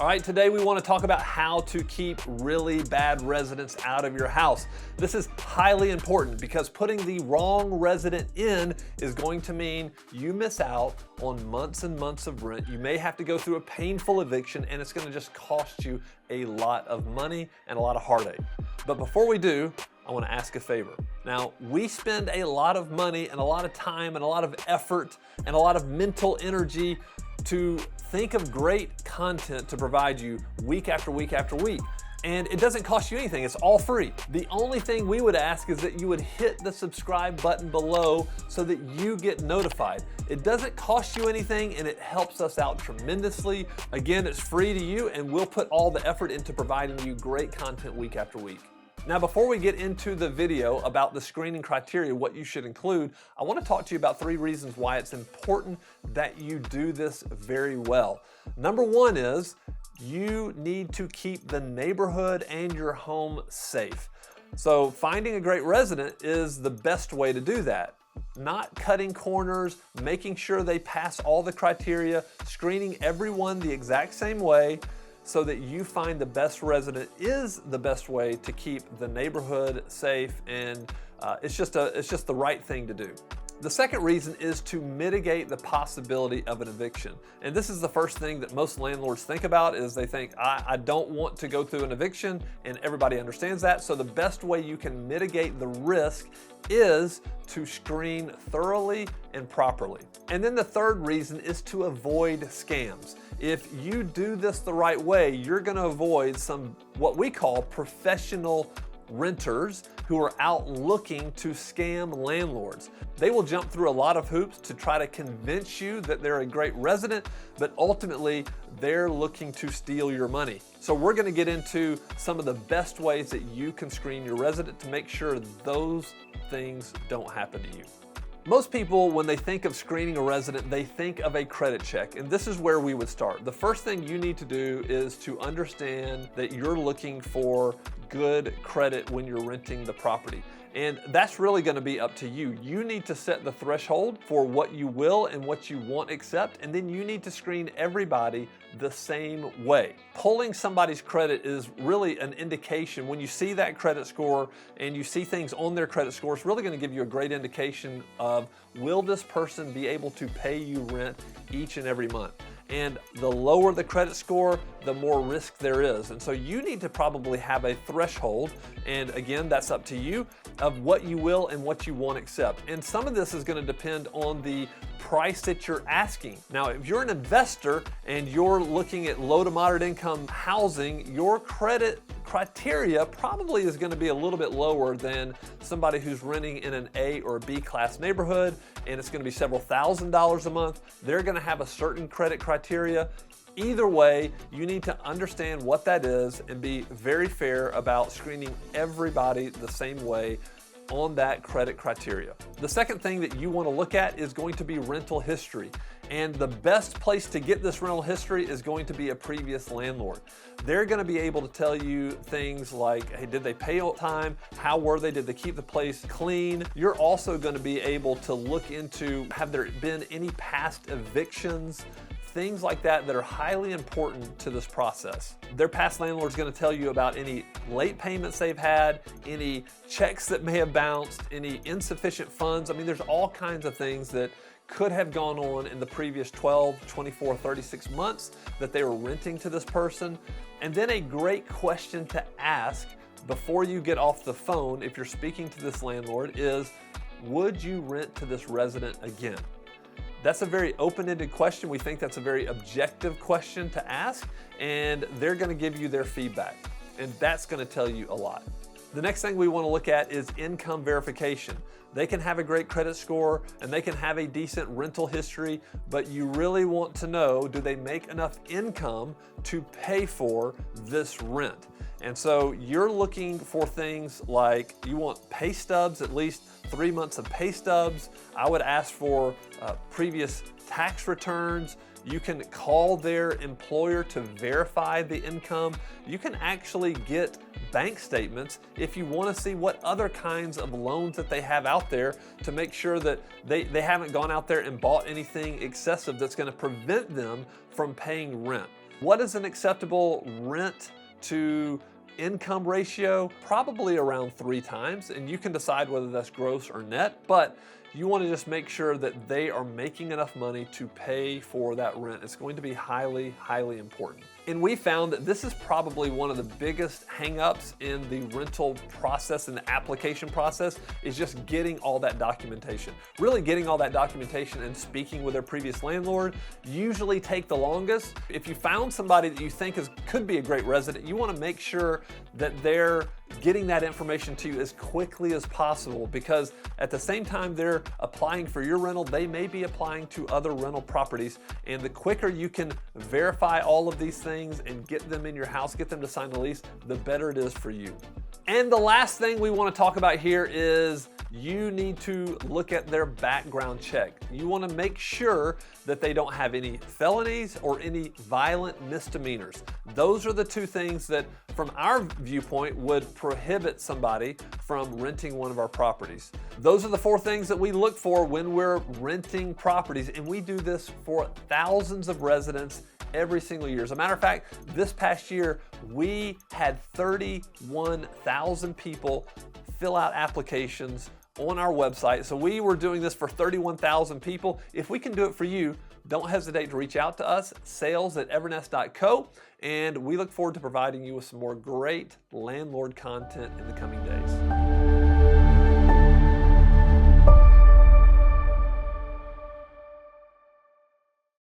All right, today we want to talk about how to keep really bad residents out of your house. This is highly important because putting the wrong resident in is going to mean you miss out on months and months of rent. You may have to go through a painful eviction and it's going to just cost you a lot of money and a lot of heartache. But before we do, I want to ask a favor. Now, we spend a lot of money and a lot of time and a lot of effort and a lot of mental energy to think of great content to provide you week after week after week. And it doesn't cost you anything, it's all free. The only thing we would ask is that you would hit the subscribe button below so that you get notified. It doesn't cost you anything and it helps us out tremendously. Again, it's free to you and we'll put all the effort into providing you great content week after week. Now, before we get into the video about the screening criteria, what you should include, I want to talk to you about 3 reasons why it's important that you do this very well. Number 1 is you need to keep the neighborhood and your home safe. So finding a great resident is the best way to do that. Not cutting corners, making sure they pass all the criteria, screening everyone the exact same way, so that you find the best resident is the best way to keep the neighborhood safe, and it's just the right thing to do. The second reason is to mitigate the possibility of an eviction. And this is the first thing that most landlords think about is they think, I don't want to go through an eviction, and everybody understands that. So the best way you can mitigate the risk is to screen thoroughly and properly. And then the third reason is to avoid scams. If you do this the right way, you're gonna avoid some, what we call professional renters who are out looking to scam landlords. They will jump through a lot of hoops to try to convince you that they're a great resident, but ultimately they're looking to steal your money. So we're gonna get into some of the best ways that you can screen your resident to make sure those things don't happen to you. Most people, when they think of screening a resident, they think of a credit check, and this is where we would start. The first thing you need to do is to understand that you're looking for good credit when you're renting the property. And that's really going to be up to you. You need to set the threshold for what you will and what you won't accept, and then you need to screen everybody the same way. Pulling somebody's credit is really an indication. When you see that credit score and you see things on their credit score, it's really going to give you a great indication of, will this person be able to pay you rent each and every month? And the lower the credit score, the more risk there is. And so you need to probably have a threshold, and again, that's up to you, of what you will and what you won't accept. And some of this is going to depend on the price that you're asking. Now, if you're an investor and you're looking at low to moderate income housing, your credit criteria probably is going to be a little bit lower than somebody who's renting in an A or B class neighborhood, and it's going to be several $1,000s a month. They're going to have a certain credit criteria. Either way, you need to understand what that is and be very fair about screening everybody the same way on that credit criteria. The second thing that you want to look at is going to be rental history. And the best place to get this rental history is going to be a previous landlord. They're going to be able to tell you things like, hey, did they pay on time? How were they? Did they keep the place clean? You're also going to be able to look into, have there been any past evictions? Things like that that are highly important to this process. Their past landlord's going to tell you about any late payments they've had, any checks that may have bounced, any insufficient funds. I mean, there's all kinds of things that could have gone on in the previous 12, 24, 36 months that they were renting to this person. And then a great question to ask before you get off the phone, if you're speaking to this landlord, is, would you rent to this resident again? That's a very open-ended question. We think that's a very objective question to ask, and they're going to give you their feedback, and that's going to tell you a lot. The next thing we want to look at is income verification. They can have a great credit score and they can have a decent rental history, but you really want to know, do they make enough income to pay for this rent? And so you're looking for things like, you want pay stubs, at least 3 months of pay stubs. I would ask for previous tax returns. You can call their employer to verify the income. You can actually get bank statements if you want to see what other kinds of loans that they have out there to make sure that they haven't gone out there and bought anything excessive that's going to prevent them from paying rent. What is an acceptable rent to income ratio? Probably around 3 times, and you can decide whether that's gross or net, but you want to just make sure that they are making enough money to pay for that rent. It's going to be highly, highly important. And we found that this is probably one of the biggest hang-ups in the rental process and the application process is just getting all that documentation. Really getting all that documentation and speaking with their previous landlord usually take the longest. If you found somebody that you think could be a great resident, you want to make sure that they're getting that information to you as quickly as possible, because at the same time they're applying for your rental, they may be applying to other rental properties. And the quicker you can verify all of these things and get them in your house, get them to sign the lease, the better it is for you. And the last thing we want to talk about here is you need to look at their background check. You want to make sure that they don't have any felonies or any violent misdemeanors. Those are the 2 things that, from our viewpoint, would prohibit somebody from renting one of our properties. Those are the 4 things that we look for when we're renting properties, and we do this for thousands of residents every single year. As a matter of fact, this past year, we had 31,000 people fill out applications on our website. So we were doing this for 31,000 people. If we can do it for you, don't hesitate to reach out to us, sales@evernest.co, and we look forward to providing you with some more great landlord content in the coming days.